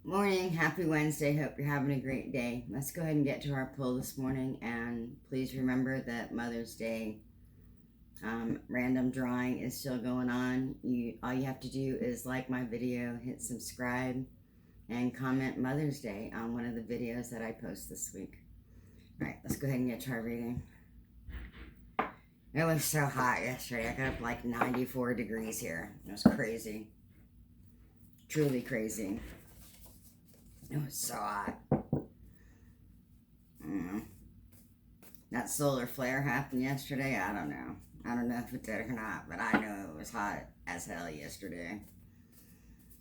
Morning, happy Wednesday. Hope you're having a great day. Let's go ahead and get to our pull this morning, and please remember that Mother's Day random drawing is still going on. All you have to do is like my video, hit subscribe, and comment Mother's Day on one of the videos that I post this week. All right, let's go ahead and get to our reading. It was so hot yesterday. I got up like 94 degrees here. It was crazy. Truly crazy. It was so hot. That solar flare happened yesterday. I don't know. I don't know if it did or not, but I know it was hot as hell yesterday.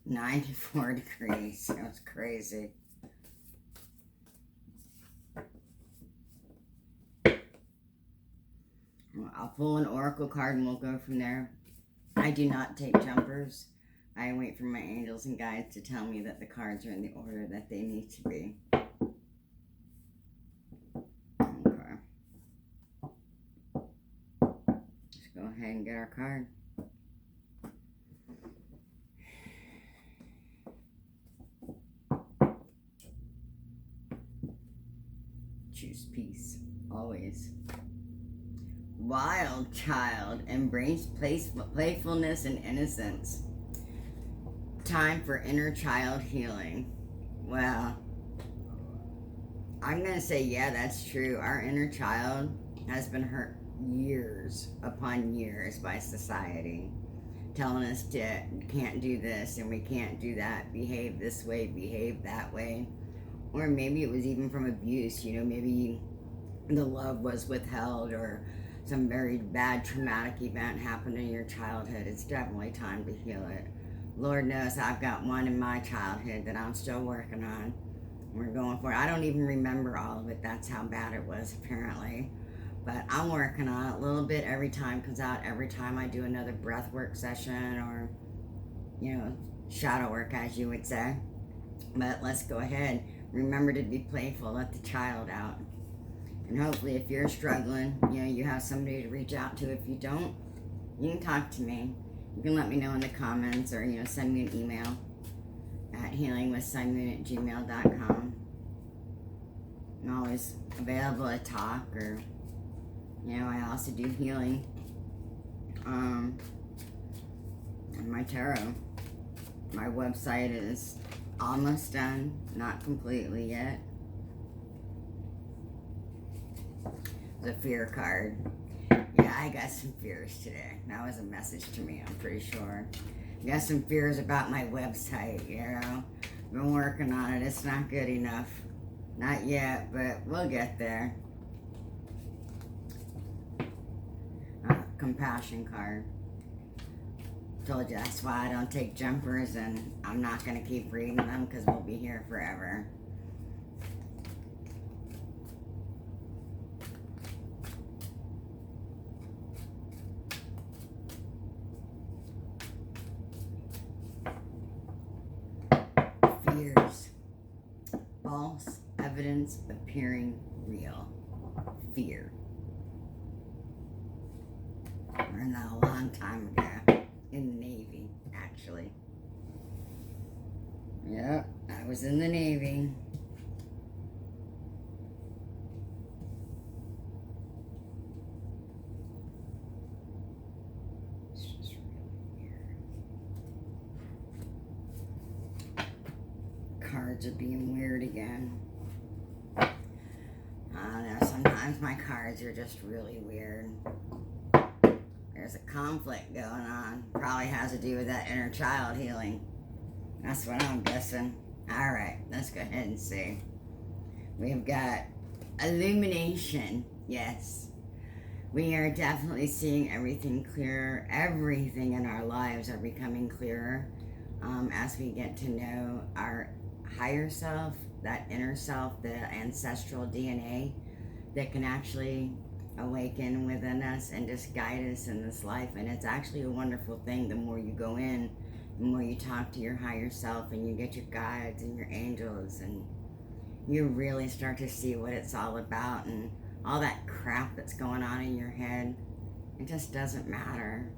94 degrees. It was crazy. Well, I'll pull an oracle card and we'll go from there. I do not take jumpers. I wait for my angels and guides to tell me that the cards are in the order that they need to be. Okay. Let's go ahead and get our card. Choose peace, always. Wild child, embrace playfulness and innocence. Time for inner child healing. Well, I'm going to say, yeah, that's true. Our inner child has been hurt years upon years by society, telling us to can't do this and we can't do that, behave this way, behave that way. Or maybe it was even from abuse, maybe the love was withheld or some very bad traumatic event happened in your childhood. It's definitely time to heal it. Lord knows I've got one in my childhood that I'm still working on. We're going for it. I don't even remember all of it. That's how bad it was, apparently. But I'm working on it a little bit every time it comes out, every time I do another breath work session or, shadow work, as you would say. But let's go ahead. Remember to be playful. Let the child out. And hopefully if you're struggling, you have somebody to reach out to. If you don't, you can talk to me. You can let me know in the comments or, send me an email at healingwithsighmoon@gmail.com. I'm always available to talk or, I also do healing and my tarot. My website is almost done, not completely yet. The fear card. Yeah, I got some fears today. That was a message to me, I'm pretty sure. I got some fears about my website, Been working on it. It's not good enough. Not yet, but we'll get there. Compassion card. Told you that's why I don't take jumpers, and I'm not going to keep reading them because we'll be here forever. Fears. False evidence appearing real. Fear. Learned that a long time ago. In the Navy, actually. Yep, I was in the Navy. It's just really weird. Cards are being weird again. I don't know, sometimes my cards are just really weird. There's a conflict going on. Probably has to do with that inner child healing. That's what I'm guessing. Alright, let's go ahead and see. We've got Illumination. Yes. We are definitely seeing everything clearer. Everything in our lives are becoming clearer as we get to know our higher self, that inner self, the ancestral DNA that can actually awaken within us and just guide us in this life. And it's actually a wonderful thing. The more you go in, the more you talk to your higher self and you get your guides and your angels, and you really start to see what it's all about. And all that crap that's going on in your head, it just doesn't matter.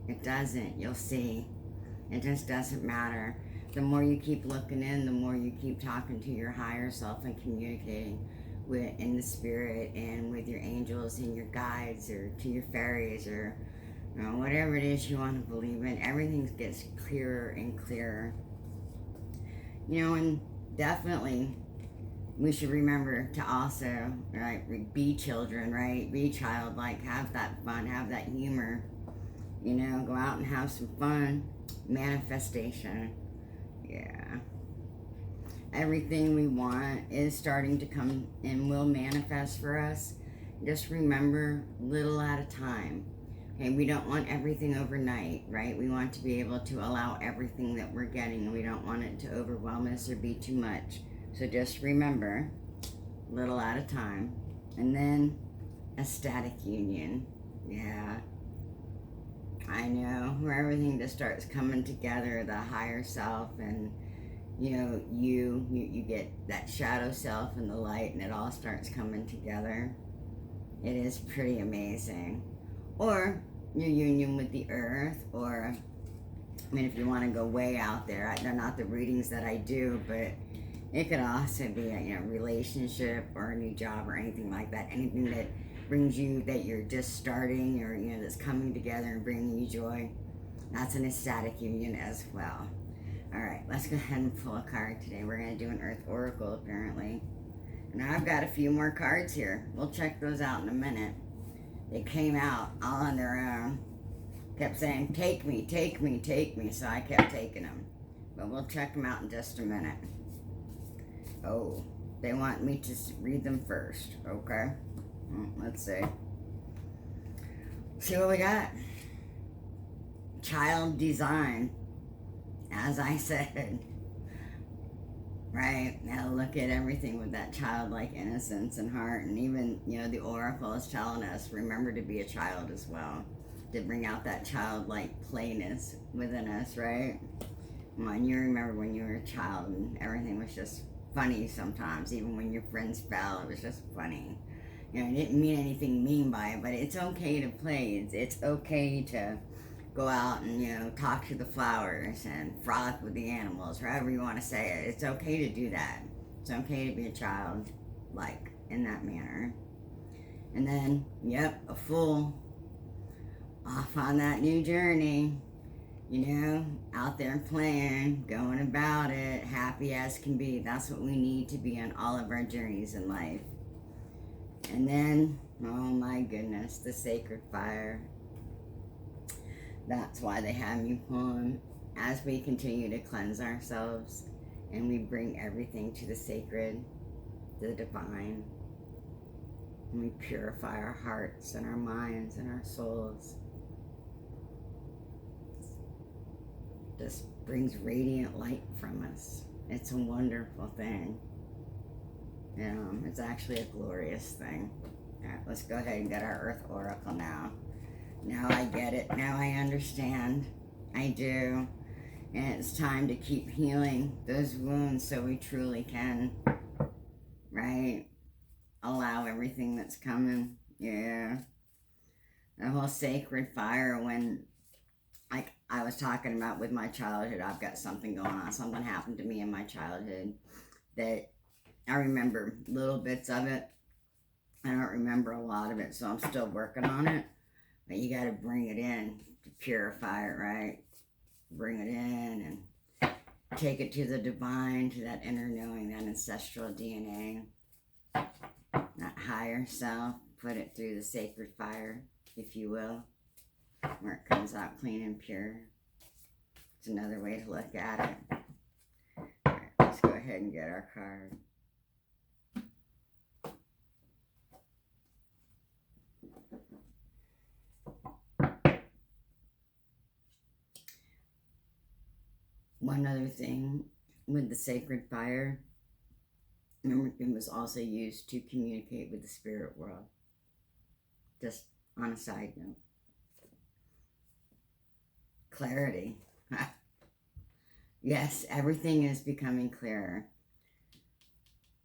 It doesn't. You'll see. It just doesn't matter. The more you keep looking in, the more you keep talking to your higher self and communicating with in the spirit and with your angels and your guides, or to your fairies, or you know, whatever it is you want to believe in. Everything gets clearer and clearer. You know, and definitely we should remember to also, right, be children, right? Be childlike, have that fun, have that humor. You know, go out and have some fun. Manifestation. Yeah. Everything we want is starting to come and will manifest for us. Just remember, little at a time. Okay, we don't want everything overnight, right? We want to be able to allow everything that we're getting, and we don't want it to overwhelm us or be too much. So just remember, little at a time. And then ecstatic union. Yeah. I know, where everything just starts coming together, the higher self, and you know, you get that shadow self and the light, and it all starts coming together. It is pretty amazing. Or your union with the earth, or I mean, if you want to go way out there, they're not the readings that I do, but it could also be a, you know, relationship or a new job or anything like that. Anything that brings you, that you're just starting, or you know, that's coming together and bringing you joy. That's an ecstatic union as well. All right, let's go ahead and pull a card today. We're going to do an Earth Oracle, apparently. Now I've got a few more cards here. We'll check those out in a minute. They came out all on their own. Kept saying, take me, take me, take me. So I kept taking them. But we'll check them out in just a minute. Oh, they want me to read them first. Okay. Let's see. See what we got. Child design. As I said. Right, now look at everything with that childlike innocence and heart. And even, you know, the oracle is telling us, remember to be a child as well, to bring out that childlike playness within us, right? Come on, you remember when you were a child and everything was just funny sometimes. Even when your friends fell, it was just funny. You know, it didn't mean anything mean by it, but it's okay to play. It's okay to go out and, you know, talk to the flowers and frolic with the animals, however you want to say it. It's okay to do that. It's okay to be a child, like, in that manner. And then, yep, a fool. Off on that new journey. You know, out there playing, going about it, happy as can be. That's what we need to be on all of our journeys in life. And then, oh my goodness, the sacred fire. That's why they have me pulling as we continue to cleanse ourselves and we bring everything to the sacred, the divine, and we purify our hearts and our minds and our souls. Just brings radiant light from us. It's a wonderful thing. It's actually a glorious thing. All right, let's go ahead and get our Earth Oracle now. Now I get it. Now I understand. I do. And it's time to keep healing those wounds so we truly can, right? Allow everything that's coming. Yeah. The whole sacred fire, when, like I was talking about with my childhood, I've got something going on. Something happened to me in my childhood that I remember little bits of it. I don't remember a lot of it, so I'm still working on it. But you got to bring it in to purify it, right? Bring it in and take it to the divine, to that inner knowing, that ancestral DNA, that higher self. Put it through the sacred fire, if you will, where it comes out clean and pure. It's another way to look at it. All right, let's go ahead and get our card. One other thing with the sacred fire, remember, it was also used to communicate with the spirit world. Just on a side note. Clarity. Yes, everything is becoming clearer.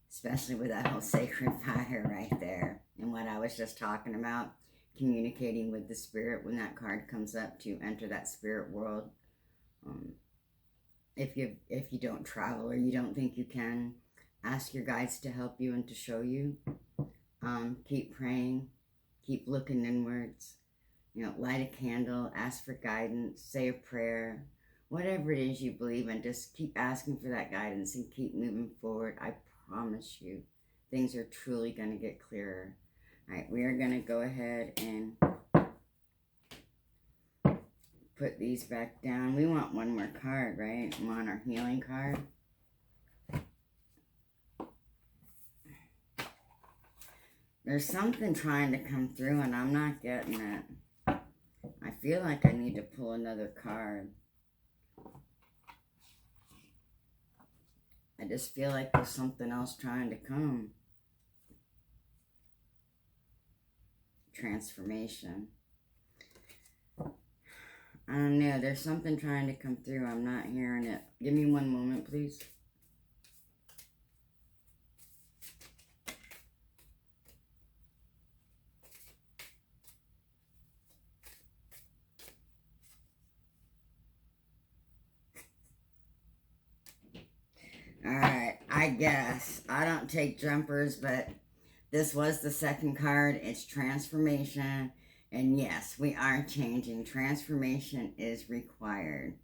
Especially with that whole sacred fire right there. And what I was just talking about, communicating with the spirit when that card comes up, to enter that spirit world. If you don't travel or you don't think you can, ask your guides to help you and to show you. Keep praying, keep looking inwards. You know, light a candle, ask for guidance, say a prayer, whatever it is you believe in. Just keep asking for that guidance and keep moving forward. I promise you, things are truly going to get clearer. All right, we are going to go ahead and put these back down. We want one more card, right? We want our healing card. There's something trying to come through and I'm not getting it. I feel like I need to pull another card. I just feel like there's something else trying to come. Transformation. I don't know. There's something trying to come through. I'm not hearing it. Give me one moment, please. Alright, I guess. I don't take jumpers, but this was the second card. It's transformation. And yes, we are changing. Transformation is required.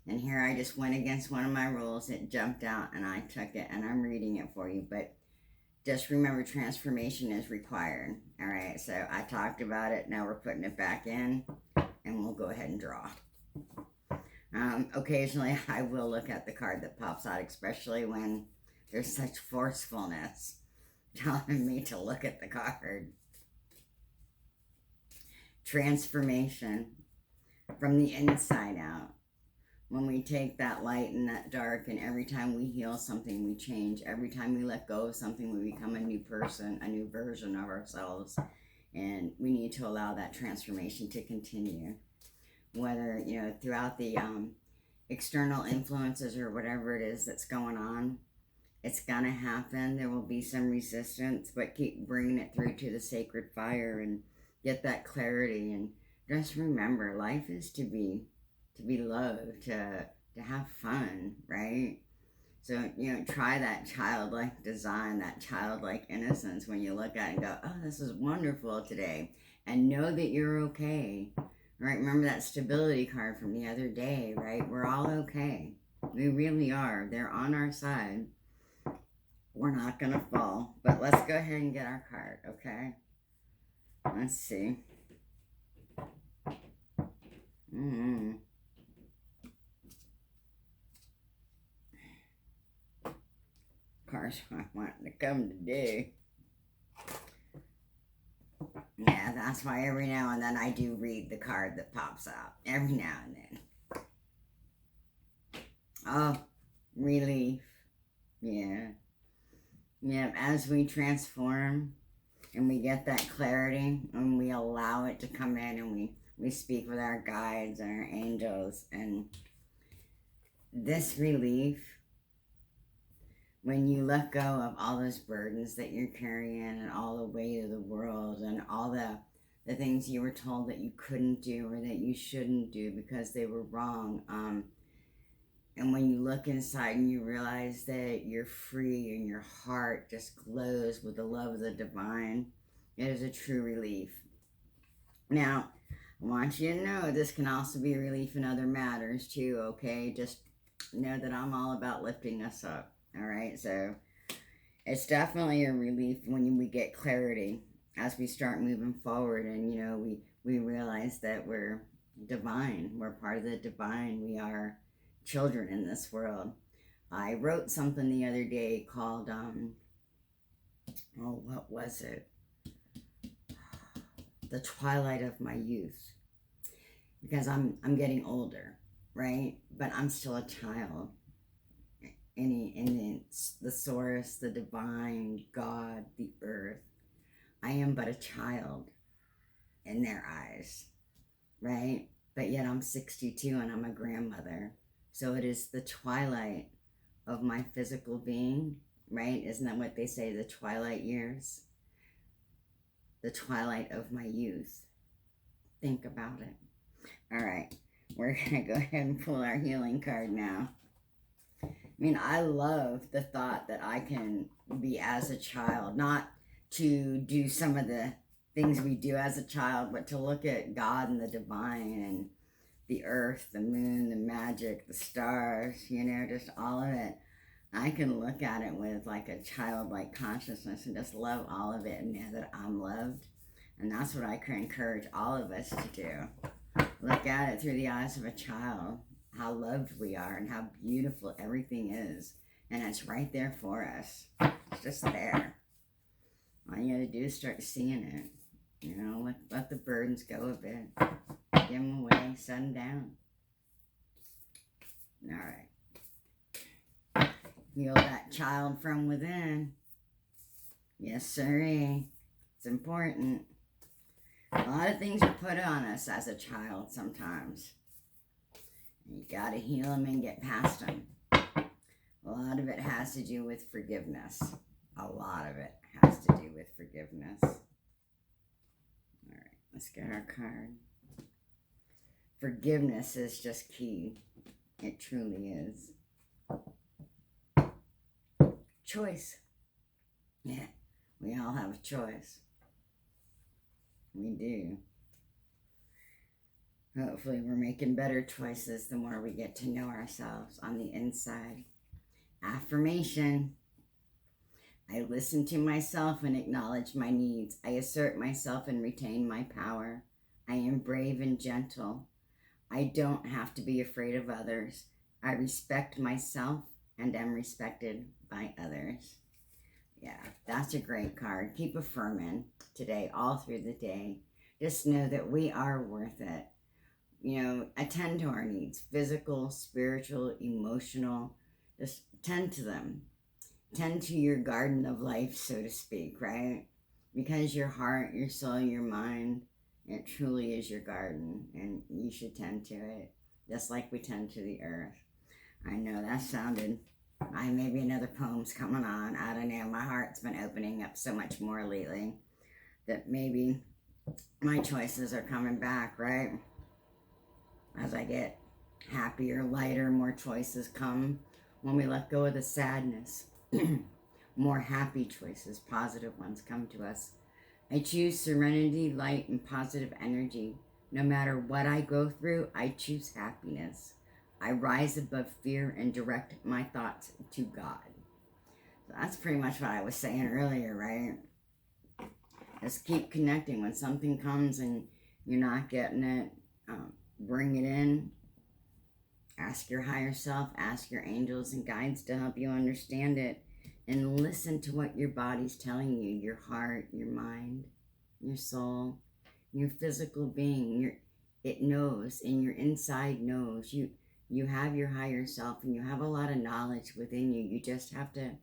And here I just went against one of my rules. It jumped out and I took it and I'm reading it for you. But just remember, transformation is required. Alright, so I talked about it. Now we're putting it back in. And we'll go ahead and draw. Occasionally I will look at the card that pops out, especially when there's such forcefulness telling me to look at the card. Transformation from the inside out. When we take that light and that dark, and every time we heal something, we change. Every time we let go of something, we become a new person, a new version of ourselves. And we need to allow that transformation to continue. Whether, you know, throughout the external influences or whatever it is that's going on, it's gonna happen. There will be some resistance, but keep bringing it through to the sacred fire and get that clarity. And just remember, life is to be loved, to have fun, right? So, you know, try that childlike design, that childlike innocence when you look at it and go, oh, this is wonderful today. And know that you're okay. Right, remember that stability card from the other day, right? We're all okay. We really are. They're on our side. We're not going to fall. But let's go ahead and get our card, okay? Let's see. Cards I want to come today. Yeah, that's why every now and then I do read the card that pops out. Every now and then. Oh, relief. Yeah. Yeah, as we transform and we get that clarity and we allow it to come in and we speak with our guides and our angels, and this relief, when you let go of all those burdens that you're carrying and all the weight of the world and all the things you were told that you couldn't do or that you shouldn't do because they were wrong, and when you look inside and you realize that you're free and your heart just glows with the love of the divine, it is a true relief. Now, I want you to know this can also be relief in other matters too, okay? Just know that I'm all about lifting us up, all right? So it's definitely a relief when we get clarity as we start moving forward, and, you know, we realize that we're divine. We're part of the divine. We are children in this world. I wrote something the other day called, what was it? The twilight of my youth. Because I'm getting older, right? But I'm still a child. In the source, the divine, God, the earth. I am but a child in their eyes, right? But yet I'm 62 and I'm a grandmother. So it is the twilight of my physical being, right? Isn't that what they say, the twilight years? The twilight of my youth. Think about it. All right, we're going to go ahead and pull our healing card now. mean, I love the thought that I can be as a child, not to do some of the things we do as a child, but to look at God and the divine and the earth, the moon, the magic, the stars, you know, just all of it. I can look at it with like a childlike consciousness and just love all of it and know that I'm loved. And that's what I can encourage all of us to do. Look at it through the eyes of a child, how loved we are and how beautiful everything is. And it's right there for us. It's just there. All you gotta do is start seeing it. You know, let the burdens go a bit. Give them away, set them down. All right. Heal that child from within. Yes, sirree. It's important. A lot of things are put on us as a child sometimes. You gotta heal them and get past them. A lot of it has to do with forgiveness. A lot of it has to do with forgiveness. All right, let's get our card. Forgiveness is just key. It truly is. Choice. Yeah, we all have a choice. We do. Hopefully we're making better choices the more we get to know ourselves on the inside. Affirmation. I listen to myself and acknowledge my needs. I assert myself and retain my power. I am brave and gentle. I don't have to be afraid of others. I respect myself and am respected by others. Yeah, that's a great card. Keep affirming today, all through the day. Just know that we are worth it. You know, attend to our needs, physical, spiritual, emotional. Just tend to them. Tend to your garden of life, so to speak, right? Because your heart, your soul, your mind, it truly is your garden, and you should tend to it, just like we tend to the earth. I know that sounded, maybe another poem's coming on. I don't know. My heart's been opening up so much more lately that maybe my choices are coming back, right? As I get happier, lighter, more choices come when we let go of the sadness. More happy choices, positive ones come to us. I choose serenity, light, and positive energy. No matter what I go through, I choose happiness. I rise above fear and direct my thoughts to God. So that's pretty much what I was saying earlier, right? Just keep connecting. When something comes and you're not getting it, bring it in. Ask your higher self, ask your angels and guides to help you understand it. And listen to what your body's telling you, your heart, your mind, your soul, your physical being. It knows, and your inside knows. You have your higher self, and you have a lot of knowledge within you. You just have to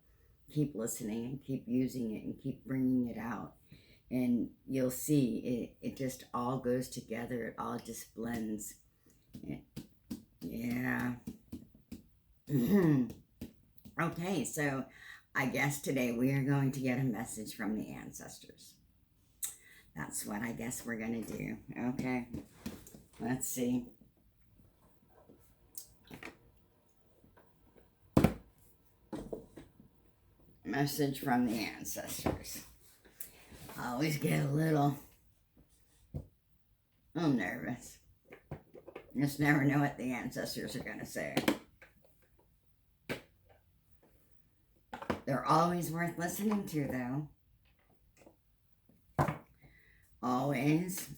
keep listening and keep using it and keep bringing it out. And you'll see it just all goes together. It all just blends. Yeah. Okay, so I guess today we are going to get a message from the ancestors. That's what I guess we're going to do. Okay, let's see. Message from the ancestors. I always get a little nervous. Just never know what the ancestors are going to say. They're always worth listening to, though. Always.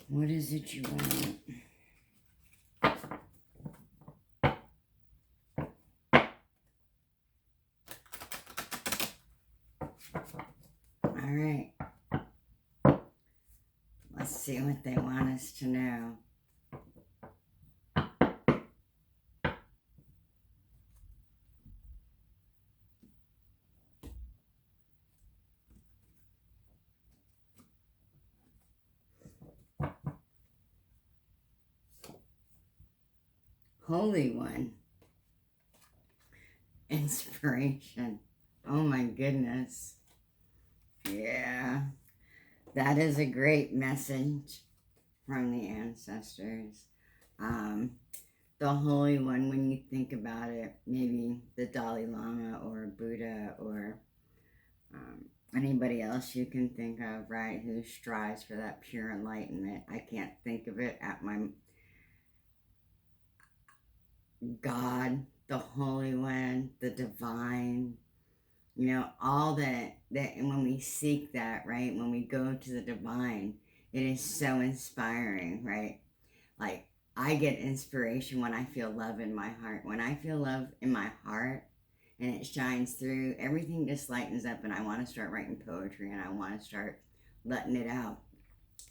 What is it you want? All right. Let's see what they want us to know. Holy One. Inspiration. Oh my goodness. Yeah. That is a great message from the ancestors. The Holy One, when you think about it, maybe the Dalai Lama or Buddha or anybody else you can think of, right, who strives for that pure enlightenment. I can't think of it at my God, the Holy One, the Divine, you know, all that, and when we seek that, right, when we go to the Divine, it is so inspiring, right? Like, I get inspiration when I feel love in my heart. When I feel love in my heart and it shines through, everything just lightens up, and I want to start writing poetry, and I want to start letting it out.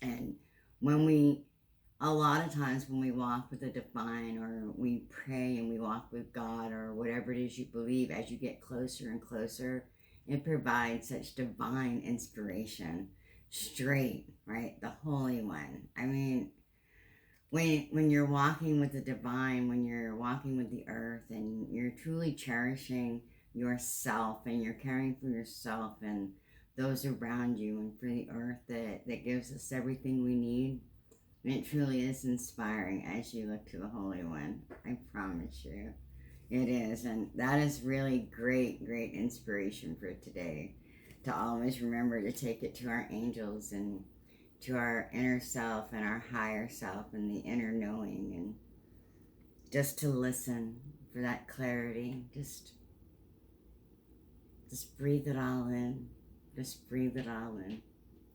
And when we, a lot of times when we walk with the divine, or we pray and we walk with God, or whatever it is you believe, as you get closer and closer, it provides such divine inspiration straight, right? The Holy One. I mean, when you're walking with the divine, when you're walking with the earth, and you're truly cherishing yourself, and you're caring for yourself and those around you, and for the earth that gives us everything we need, and it truly is inspiring as you look to the Holy One. I promise you. It is. And that is really great, great inspiration for today. To always remember to take it to our angels, and to our inner self and our higher self and the inner knowing, and just to listen for that clarity. Just breathe it all in. Just breathe it all in.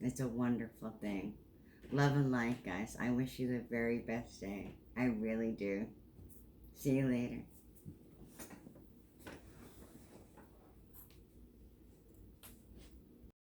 It's a wonderful thing. Love and light, guys. I wish you the very best day. I really do. See you later.